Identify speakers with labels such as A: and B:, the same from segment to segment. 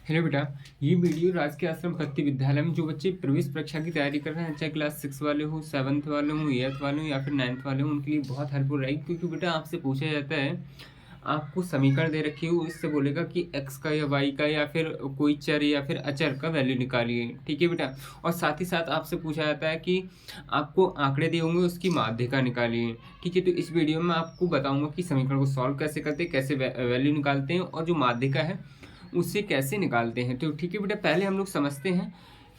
A: Hello बेटा। ये video राजकीय आश्रम भक्ति विद्यालय में जो बच्चे प्रवेश परीक्षा की तैयारी कर रहे हैं, चाहे क्लास 6 वाले हो, 7th वाले हो, 8th वाले हो या फिर 9th वाले हो, उनके लिए बहुत हेल्पफुल रहेगी। क्योंकि बेटा आपसे पूछा जाता है, आपको समीकरण दे रखी हो, इससे बोलेगा कि x का या y का या फिर कोई चर या फिर अचर का वैल्यू निकालिए। ठीक है बेटा। और साथ ही साथ आपसे पूछा जाता है कि आपको आंकड़े दिए होंगे, उसकी माध्यिका निकालिए। ठीक है, तो इस वीडियो में आपको बताऊंगा कि समीकरण को सॉल्व कैसे करते हैं, कैसे वैल्यू निकालते हैं और जो माध्यिका है उससे कैसे निकालते हैं। तो ठीक है बेटा, पहले हम लोग समझते हैं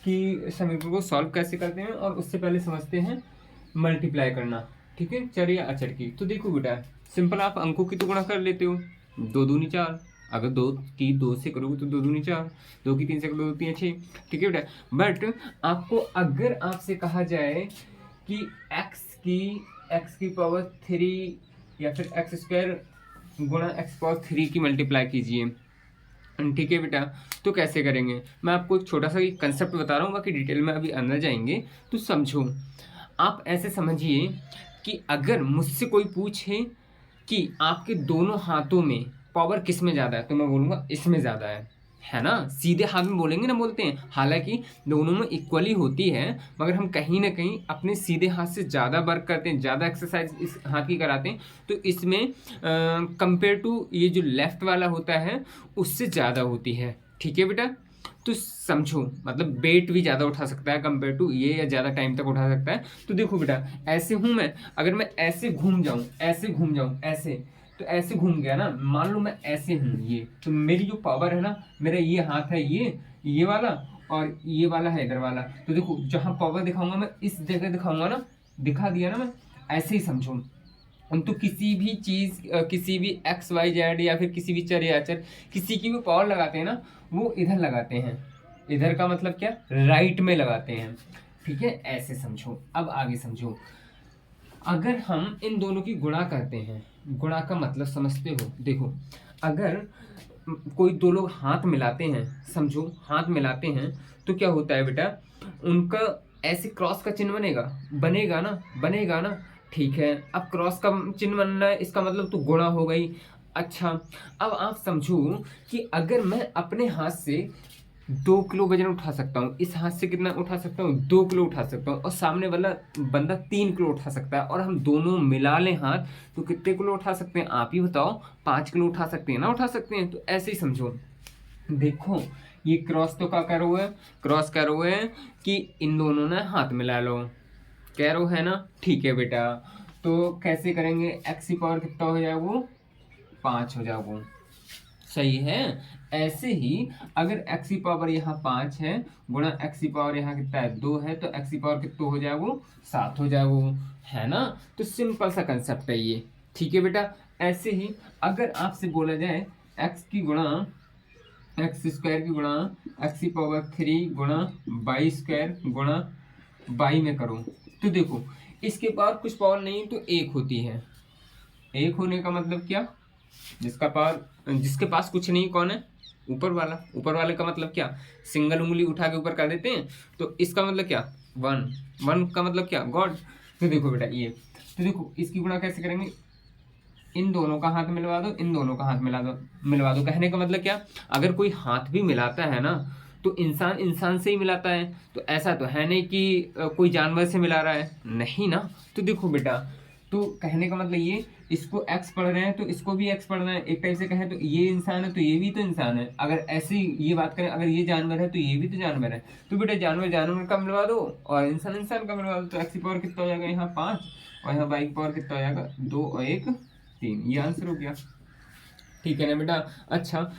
A: कि समीकरण को सॉल्व कैसे करते हैं और उससे पहले समझते हैं मल्टीप्लाई करना। ठीक है, चर या अचर की। तो देखो बेटा, सिंपल आप अंकों की तो गुणा कर लेते हो, 2 दूनी 4। अगर 2 की 2 से करोगे तो 2 दूनी 4, 2 की 3 से करोगे तो 2 3 6। ठीक है बेटा, बट आपको अगर आपसे कहा जाए कि x की पावर 3 या फिर x स्क्वायर गुणा x पावर 3 की मल्टीप्लाई कीजिए। ठीक है बेटा, तो कैसे करेंगे मैं आपको एक छोटा सा कंसेप्ट बता रहा हूँ, बाकी डिटेल में अभी अंदर जाएंगे। तो समझो, आप ऐसे समझिए कि अगर मुझसे कोई पूछे कि आपके दोनों हाथों में पावर किस में ज़्यादा है, तो मैं बोलूँगा इसमें ज़्यादा है ना। सीधे हाथ में बोलेंगे ना, बोलते हैं, हालांकि दोनों में इक्वली होती है, मगर हम कहीं ना कहीं अपने सीधे हाथ से ज़्यादा वर्क करते हैं, ज़्यादा एक्सरसाइज इस हाथ की कराते हैं। तो इसमें कंपेयर टू ये जो लेफ्ट वाला होता है उससे ज़्यादा होती है। ठीक है बेटा, तो समझो, मतलब वेट भी ज़्यादा उठा सकता है कंपेयर टू ये, या ज़्यादा टाइम तक उठा सकता है। तो देखो बेटा, ऐसे हूँ मैं, अगर मैं ऐसे घूम जाऊँ, ऐसे घूम जाऊँ, ऐसे, तो ऐसे घूम गया ना, मान लो मैं ऐसे हूँ ये, तो मेरी जो पावर है ना, मेरा ये हाथ है ये वाला, और ये वाला है इधर वाला। तो देखो, जहाँ पावर दिखाऊंगा मैं इस जगह दिखाऊंगा ना, दिखा दिया ना मैं, ऐसे ही समझो। तो किसी भी चीज़, किसी भी एक्स वाई जेड या फिर किसी भी चर या अचर, किसी की भी पावर लगाते हैं ना, वो इधर लगाते हैं। इधर का मतलब क्या, राइट में लगाते हैं। ठीक है, ऐसे समझो। अब आगे समझो, अगर हम इन दोनों की गुणा करते हैं, गुणा का मतलब समझते हो। देखो, अगर कोई दो लोग हाथ मिलाते हैं, समझो हाथ मिलाते हैं, तो क्या होता है बेटा, उनका ऐसे क्रॉस का चिन्ह बनेगा, बनेगा ना। ठीक है, अब क्रॉस का चिन्ह बनना है, इसका मतलब तो गुणा हो गई। अच्छा, अब आप समझो कि अगर मैं अपने हाथ से 2 किलो वजन उठा सकता हूँ, इस हाथ से कितना उठा सकता हूँ, 2 किलो उठा सकता हूँ, और सामने वाला बंदा 3 किलो उठा सकता है, और हम दोनों मिला लें हाथ, तो कितने किलो उठा सकते हैं आप ही बताओ। 5 किलो उठा सकते हैं ना, उठा सकते हैं। तो ऐसे ही समझो। देखो, ये क्रॉस तो क्या करो है, क्रॉस करो है कि इन दोनों ने हाथ मिला लो, कैरो है ना। ठीक है बेटा, तो कैसे करेंगे, एक्स की पावर कितना हो जाएगा, वो 5 हो जाएगा वो। सही है। ऐसे ही अगर x की पावर यहाँ 5 है, गुणा x की पावर यहाँ कितना है, 2 है, तो x की पावर कितना हो जाएगा, वो 7 हो जाएगा वो, है ना। तो सिंपल सा कंसेप्ट है ये। ठीक है बेटा, ऐसे ही अगर आपसे बोला जाए x की गुणा, एक्स स्क्वायर की गुणा x की पावर 3 गुणा वाई स्क्वायर गुणा वाई में करो, तो देखो, इसके पावर कुछ पावर नहीं तो 1 होती है। 1 होने का मतलब क्या, जिसके पास कुछ नहीं कौन है, ऊपर वाला। ऊपर वाले का मतलब क्या, सिंगल उंगली उठा के ऊपर कर देते हैं, तो इसका मतलब क्या, 1। 1 का मतलब क्या, गॉड। तो देखो बेटा ये, तो देखो इसकी गुणा कैसे करेंगे, इन दोनों का हाथ मिलवा दो, इन दोनों का हाथ मिलवा दो। कहने का मतलब क्या, अगर कोई हाथ भी मिलाता है ना, तो इंसान इंसान से ही मिलाता है। तो ऐसा तो है नहीं कि कोई जानवर से मिला रहा है, नहीं ना। तो देखो बेटा, तो कहने का मतलब ये, इसको एक्स पढ़ रहे हैं तो इसको भी एक्स पढ़ना है। एक टाइप से कहें तो ये इंसान है तो ये भी तो इंसान है। अगर ऐसे ये बात करें, अगर ये जानवर है तो ये भी तो जानवर है। तो बेटा जानवर जानवर का मिलवा दो और इंसान इंसान का मिलवा दो, तो एक्स की पावर कितना हो जाएगा यहाँ 5, और यहाँ वाई की पावर कितना हो जाएगा 2 और 1 3। ये आंसर हो गया। ठीक है ना बेटा। अच्छा,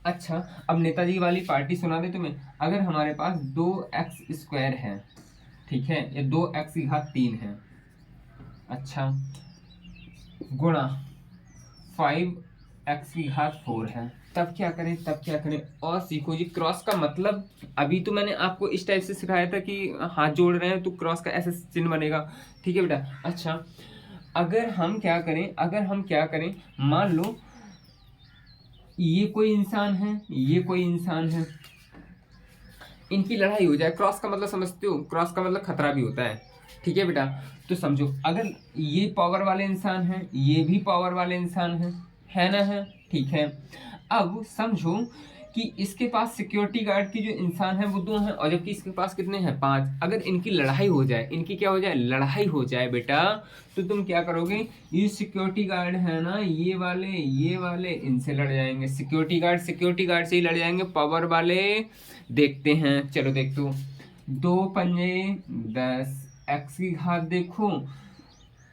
A: अच्छा, अब नेताजी वाली पार्टी सुना दे तुम्हें। अगर हमारे पास 2x² है, ठीक है, या 2x3 है, अच्छा, गुणा 5x4 है, तब क्या करें, तब क्या करें। और सीखो जी, क्रॉस का मतलब अभी तो मैंने आपको इस टाइप से सिखाया था कि हाथ जोड़ रहे हैं तो क्रॉस का ऐसे चिन्ह बनेगा। ठीक है बेटा। अच्छा, अगर हम क्या करें, मान लो ये कोई इंसान है, ये कोई इंसान है, इनकी लड़ाई हो जाए, क्रॉस का मतलब समझते हो, क्रॉस का मतलब खतरा भी होता है। ठीक है बेटा, तो समझो, अगर ये पावर वाले इंसान है, ये भी पावर वाले इंसान है ना, है। ठीक है, अब समझो कि इसके पास सिक्योरिटी गार्ड की जो इंसान है वो 2 हैं, और जबकि इसके पास कितने हैं 5। अगर इनकी लड़ाई हो जाए, इनकी क्या हो जाए, लड़ाई हो जाए बेटा, तो तुम क्या करोगे, ये सिक्योरिटी गार्ड है ना, ये वाले इनसे लड़ जाएंगे, सिक्योरिटी गार्ड से ही लड़ जाएंगे पावर वाले। देखते हैं, चलो देख दो, 2 पंजे 10, एक्स की घात देखो,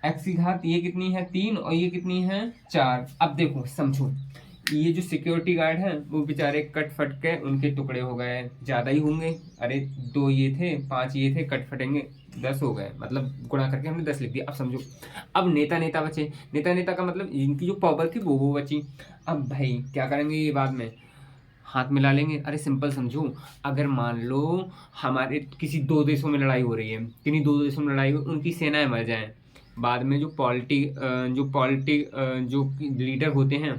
A: एक्स की घात ये कितनी है 3, और ये कितनी है 4। अब देखो समझो, ये जो सिक्योरिटी गार्ड हैं वो बेचारे कट फट के उनके टुकड़े हो गए, ज़्यादा ही होंगे, अरे 2 ये थे 5 ये थे, कट फटेंगे 10 हो गए, मतलब गुणा करके हमने 10 लिख दिया। अब समझो, अब नेता बचे, नेता का मतलब इनकी जो पावर थी वो बची। अब भाई क्या करेंगे, ये बाद में हाथ मिला लेंगे। अरे सिंपल समझो, अगर मान लो हमारे किसी 2 देशों में लड़ाई हो रही है, किन्हीं 2 देशों में लड़ाई हो, उनकी सेनाएं मर जाएं, बाद में जो लीडर होते हैं,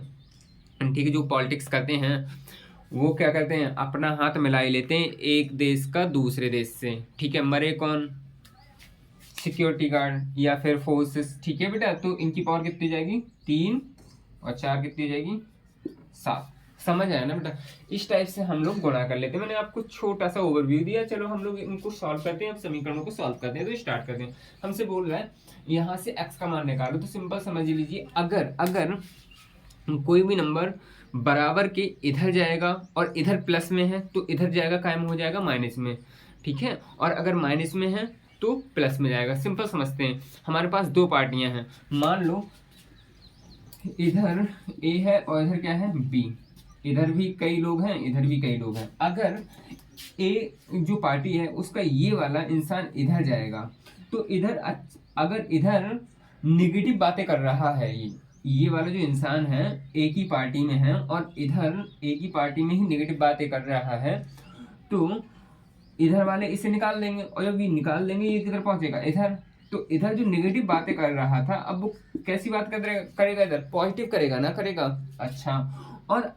A: ठीक है, जो पॉलिटिक्स करते हैं, वो क्या करते हैं, अपना हाथ मिला लेते हैं एक देश का दूसरे देश से, ठीक है। मरे कौन, सिक्योरिटी गार्ड या फिर फोर्सेस, ठीक है बेटा। तो इनकी पावर कितनी जाएगी 3 और 4 कितनी जाएगी 7। समझ आया ना बेटा, इस टाइप से हम लोग गुणा कर लेते हैं। मैंने आपको छोटा सा ओवरव्यू दिया, चलो हम लोग इनको सॉल्व करते हैं। अब समीकरणों को सॉल्व करते हैं, तो स्टार्ट करते हैं। हमसे बोल रहा है यहाँ से x का मान निकालो, तो सिंपल समझ लीजिए, अगर कोई भी नंबर बराबर के इधर जाएगा और इधर प्लस में है, तो इधर जाएगा कायम हो जाएगा माइनस में, ठीक है, और अगर माइनस में है तो प्लस में जाएगा। सिंपल समझते हैं, हमारे पास 2 पार्टियां हैं, मान लो इधर ए है और इधर क्या है बी, इधर भी कई लोग हैं, इधर भी कई लोग हैं। अगर ए जो पार्टी है उसका ये वाला इंसान इधर जाएगा, तो इधर अगर इधर निगेटिव बातें कर रहा है, ये वाला जो इंसान है एक ही पार्टी में है और इधर एक ही पार्टी में ही नेगेटिव बातें कर रहा है, तो इधर वाले इसे निकाल देंगे, और जब ये निकाल देंगे ये किधर पहुंचेगा इधर। तो इधर जो नेगेटिव बातें कर रहा था, अब वो कैसी बात करेगा, इधर पॉजिटिव करेगा ना, करेगा। अच्छा, और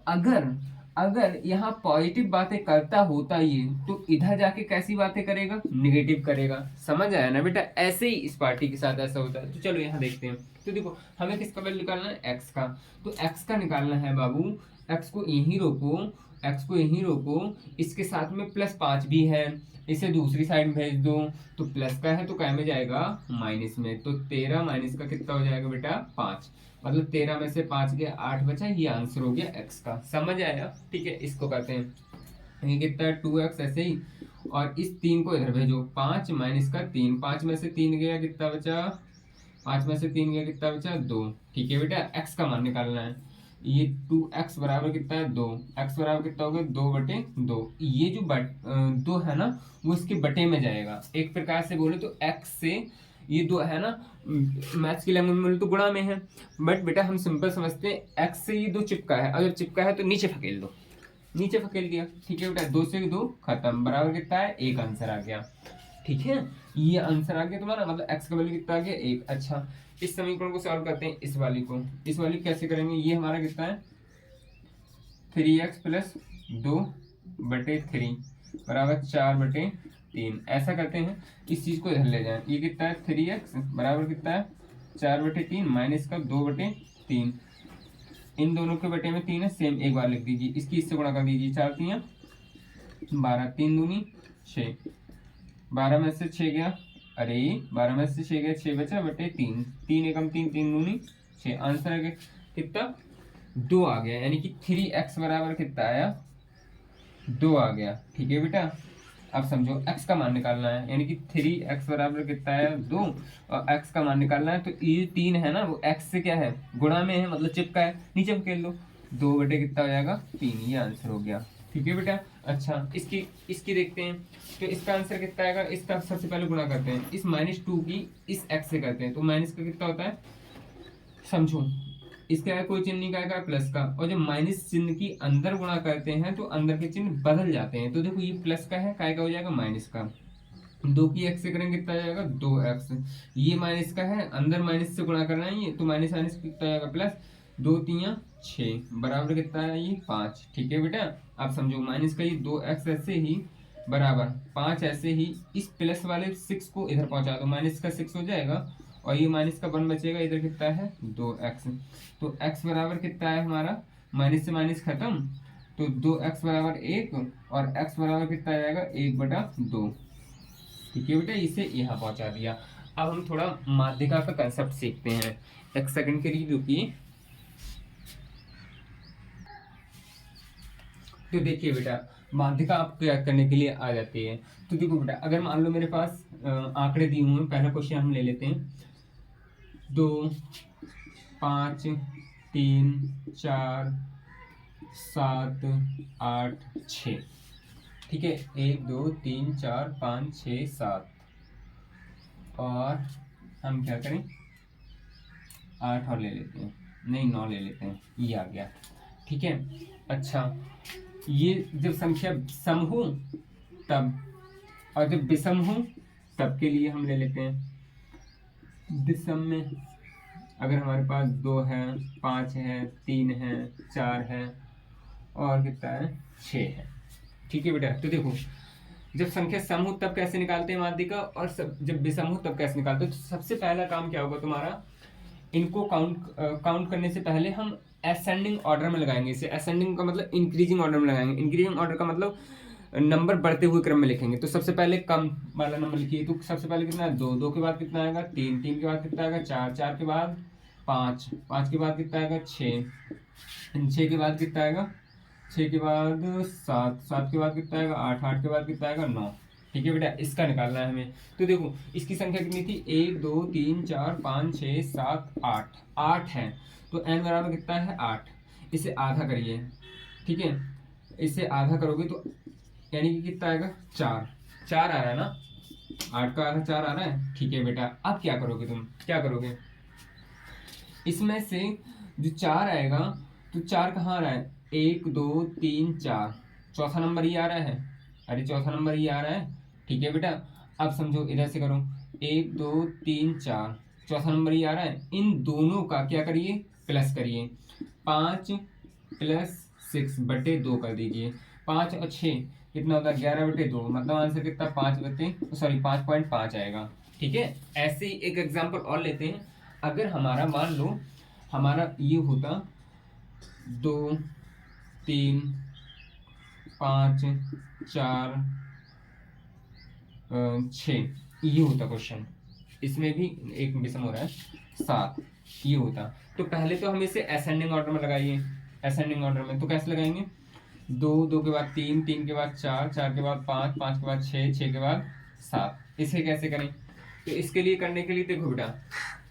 A: अगर यहाँ पॉजिटिव बातें करता होता ये, तो इधर जाके कैसी बातें करेगा, नेगेटिव करेगा। समझ आया ना बेटा, ऐसे ही इस पार्टी के साथ ऐसा होता है। तो चलो यहाँ देखते हैं। तो देखो हमें किसका वैल्यू निकालना है, एक्स का। तो एक्स का निकालना है बाबू, एक्स को यहीं रोको, इसके साथ में +5 भी है, इसे दूसरी साइड भेज दो, तो प्लस का है तो क्या में जाएगा माइनस में। तो 13 माइनस का कितना हो जाएगा बेटा 5, मतलब 13 में से 5 गया 8 बचा, ये आंसर हो गया एक्स का। समझ आया, ठीक है। इसको करते हैं, ये कितना है 2x ऐसे ही, और इस 3 को इधर भेजो, 5 माइनस का 3, 5 में से 3 गया कितना बचा, 5 में से 3 गया कितना बचा 2, ठीक है बेटा। एक्स का मान निकालना है, ये 2x बराबर कितना है 2, x बराबर कितना हो गया 2/2। ये जो 2 है ना वो इसके बटे में जाएगा। एक प्रकार से बोले तो x से ये 2 है ना, मैथ्स की लैंग्वेज में बोले तो गुणा में है, बट बेटा हम सिंपल समझते हैं x से ये 2 चिपका है, अगर चिपका है तो नीचे फकेल दो, नीचे फकेल दिया, ठीक है बेटा। 2 से 2 खत्म, बराबर कितना है 1, आंसर आ गया, ठीक है। ये आंसर आ गया तुम्हारा, मतलब x का वैल्यू कितना आ गया 1। अच्छा, इस समीकरण को सॉल्व करते हैं, इस वाली कैसे करेंगे, ये हमारा कितना है 3x + 2/3 बराबर 4/3। ऐसा करते हैं, इस चीज को इधर ले जाएं, ये कितना है 3x बराबर कितना है 4/3 माइनस का 2/3, इन दोनों के बटे में 3 है, सेम एक बार लिख दीजिए, इसकी इससे गुणा कर दीजिए, 4 3 12, 3 दूनी 6, 12 में से 6 गया, अरे 12 में से 6 गया 6 बचा बटे 3, 3 एकम 3, 3 दूनी 6, आंसर आ गया कितना 2 आ गया, यानी कि 3x बराबर कितना आया 2 आ गया, ठीक है बेटा। अब समझो x का मान निकालना है, यानी कि 3x बराबर कितना आया 2, और x का मान निकालना है, तो ये 3 है ना वो x से क्या है गुणा में है, मतलब चिपका है, नीचे खेल लो, 2 कितना हो जाएगा 3, ये आंसर हो गया, ठीक है बेटा। अच्छा, इसकी देखते हैं, तो इसका आंसर कितना आएगा, इसका सबसे पहले गुणा करते हैं, इस -2 की इस x से करते हैं, तो माइनस का कितना होता है समझो, इसका कोई चिन्ह नहीं आएगा प्लस का, और जब माइनस चिन्ह की अंदर गुणा करते हैं तो अंदर के चिन्ह बदल जाते हैं। तो देखो ये प्लस का है, काय का हो जाएगा माइनस का, 2 की x से करेंगे कितना जाएगा 2x, ये माइनस का है, अंदर माइनस से गुणा करना है ये, तो माइनस माइनस कितना जाएगा प्लस, 2 3 6 बराबर कितना है ये 5, ठीक है बेटा। आप समझो माइनस का ये 2x ऐसे ही बराबर 5 ऐसे ही, इस प्लस वाले 6 को इधर पहुंचा दो, माइनस का 6 हो जाएगा, और ये माइनस का 1 बचेगा, इधर कितना है 2x, तो x बराबर कितना है हमारा, माइनस से माइनस खत्म, तो 2x बराबर 1 और x बराबर कितना आ जाएगा 1/2। ठीक है बेटा, इसे यहाँ पहुंचा दिया। अब हम थोड़ा माध्यिका का कंसेप्ट सीखते हैं। एक सेकंड के लिए रुकिए। तो देखिए बेटा, माध्यिका आप क्या करने के लिए आ जाती है। तो देखो बेटा, अगर मान लो मेरे पास आंकड़े दिए हुए हैं, पहला क्वेश्चन हम ले लेते हैं। 2, 5, 3, 4, 7, 8, 6। ठीक है, 1 2 3 4 5 6 7, और हम क्या करें 8 और ले लेते हैं, नहीं 9 ले लेते हैं, ये आ गया। ठीक है, अच्छा ये जब संख्या सम हो तब, और जब विषम हो तब के लिए हम ले लेते हैं। विषम में अगर हमारे पास 2 है, 5 है, 3 है, 4 है और कितना है 6 है। ठीक है बेटा, तो देखो जब संख्या सम हो तब कैसे निकालते हैं माध्यिका, और जब विषम हो तब कैसे निकालते हैं। तो सबसे पहला काम क्या होगा तुम्हारा, इनको काउंट करने से पहले हम असेंडिंग ऑर्डर में लगाएंगे। इसे असेंडिंग का मतलब इंक्रीजिंग ऑर्डर में लगाएंगे। इंक्रीजिंग ऑर्डर का मतलब नंबर बढ़ते हुए क्रम में लिखेंगे। तो सबसे पहले कम वाला नंबर लिखिए। तो सबसे पहले कितना है 2, 2 के बाद कितना आएगा 3, 3 के बाद कितना आएगा 4, 4 के बाद 5, 5 के बाद कितना आएगा 6, 6 के बाद कितना आएगा 6 के बाद 7, 7 के बाद कितना आएगा 8, 8 के बाद कितना आएगा 9। ठीक है बेटा, इसका निकालना है हमें। तो देखो इसकी संख्या कितनी थी 1 2 3 4 5 6 7 8, 8 है। तो n बराबर कितना है 8। इसे आधा करिए। ठीक है, इसे आधा करोगे तो यानी कि कितना आएगा 4, 4 आ रहा है ना, 8 का आधा 4 आ रहा है। ठीक है बेटा, अब क्या करोगे, तुम क्या करोगे, इसमें से जो 4 आएगा, तो 4 कहाँ आ रहा है 1 2 3 4, चौथा नंबर ही आ रहा है। अरे चौथा नंबर ही आ रहा है। ठीक है बेटा, अब समझो इधर से करो 1 2 3 4, चौथा नंबर ही आ रहा है। इन दोनों का क्या करिए प्लस करिए, 5 + 6/2 कर दीजिए। 5 और 6 कितना होता है 11/2, मतलब आंसर कितना 5.5 आएगा। ठीक है, ऐसे ही एक एग्जांपल और लेते हैं। अगर हमारा मान लो हमारा ये होता 2 3 5 4 6, ये होता क्वेश्चन। इसमें भी एक विषम हो रहा है 7, ये होता। तो पहले तो हम इसे असेंडिंग ऑर्डर में लगाइए। असेंडिंग ऑर्डर में तो कैसे लगाएंगे 2, 2 के बाद 3, 3 के बाद 4, 4 के बाद 5, 5 के बाद 6, 6 के बाद 7। इसे कैसे करें, तो इसके लिए करने के लिए देखो बेटा,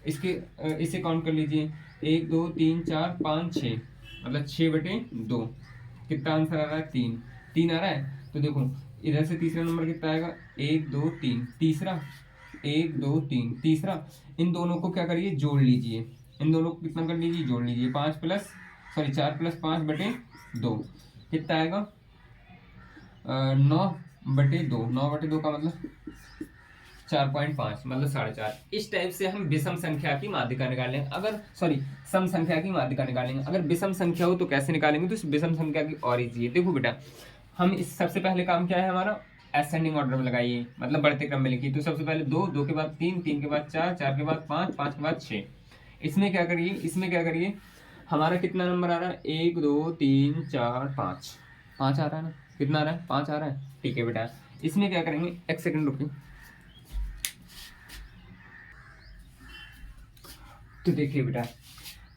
A: इसे काउंट कर लीजिए 1 2 3 4 5 6, मतलब 6/2। कितना आंसर आ रहा है 3, 3 आ रहा है। तो देखो इधर से तीसरा नंबर कितना आएगा 1 2 3, तीसरा 1 2 3, तीसरा। इन दोनों को क्या करिए जोड़ लीजिए, इन दोनों को कितना कर लीजिए जोड़ लीजिए, 4 + 5/2 कितना आएगा 9/2। 9/2 का मतलब 4.5, मतलब 4.5। इस टाइप से हम विषम संख्या की माध्यिका निकालेंगे। अगर सम संख्या की माध्यिका निकालेंगे। अगर विषम संख्या हो तो कैसे निकालेंगे, तो इस विषम संख्या की और इजी है। देखो बेटा, हम इस सबसे पहले काम क्या है हमारा असेंडिंग ऑर्डर में लगाइए, मतलब बढ़ते क्रम में लिखिए। तो सबसे पहले 2, 2 के बाद 3, 3 के बाद 4, 4 के बाद 5, 5 के बाद 6। इसमें क्या करिए हमारा कितना नंबर आ रहा है 1 2 3 4 5, 5 आ रहा है ना, कितना आ रहा है 5 आ रहा है। ठीक है बेटा, इसमें क्या करेंगे, एक सेकंड रुकिए। तो देखिए बेटा,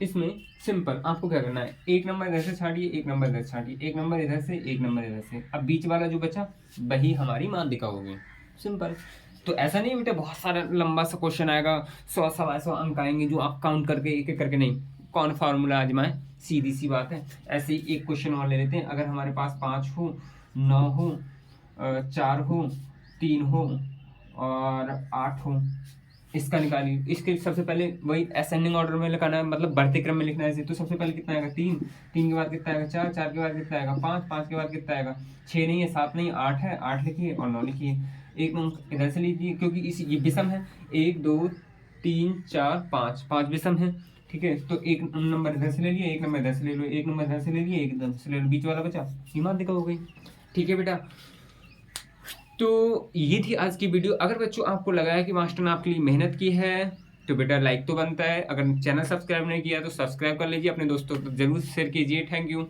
A: इसमें सिंपल आपको क्या करना है, एक नंबर इधर से छाड़िए, एक नंबर इधर से छाड़िए, एक नंबर इधर से, एक नंबर इधर से। अब बीच वाला जो बचा वही हमारी माध्यिका होगी। सिंपल। तो ऐसा नहीं बेटा बहुत सारा लंबा सा क्वेश्चन आएगा, 100 अंक आएंगे जो आप काउंट करके एक एक करके, नहीं, कौन फार्मूला आजमाए, सीधी सी बात है। ऐसे ही एक क्वेश्चन और ले लेते हैं। अगर हमारे पास 5 हो, 9 हो, 4 हो, 3 हो और 8 हो, इसका निकालिए। इसके सबसे पहले वही असेंडिंग ऑर्डर में लिखना है, मतलब बढ़ते क्रम में लिखना है। तो सबसे पहले कितना आएगा 3, 3 के बाद कितना आएगा 4, 4 के बाद कितना आएगा 5, 5 के बाद कितना आएगा 6 नहीं है 7 नहीं 8 है, 8 लिखिए और 9 लिखिए। एक अंक इधर से लीजिए क्योंकि ये विषम है। 1 2 3 4 5, 5 विषम है। ठीक है, तो एक नंबर इधर से ले लिए, एक नंबर इधर से ले लो, एक नंबर इधर से ले लिए, एक इधर से ले लो, बीच वाला बचा, ये माध्यिका हो गई। ठीक है बेटा, तो ये थी आज की वीडियो। अगर बच्चों आपको लगा है कि मास्टर ने आपके लिए मेहनत की है तो बेटा लाइक तो बनता है। अगर चैनल सब्सक्राइब नहीं किया तो सब्सक्राइब कर लीजिए, अपने दोस्तों को जरूर शेयर कीजिए। Thank you.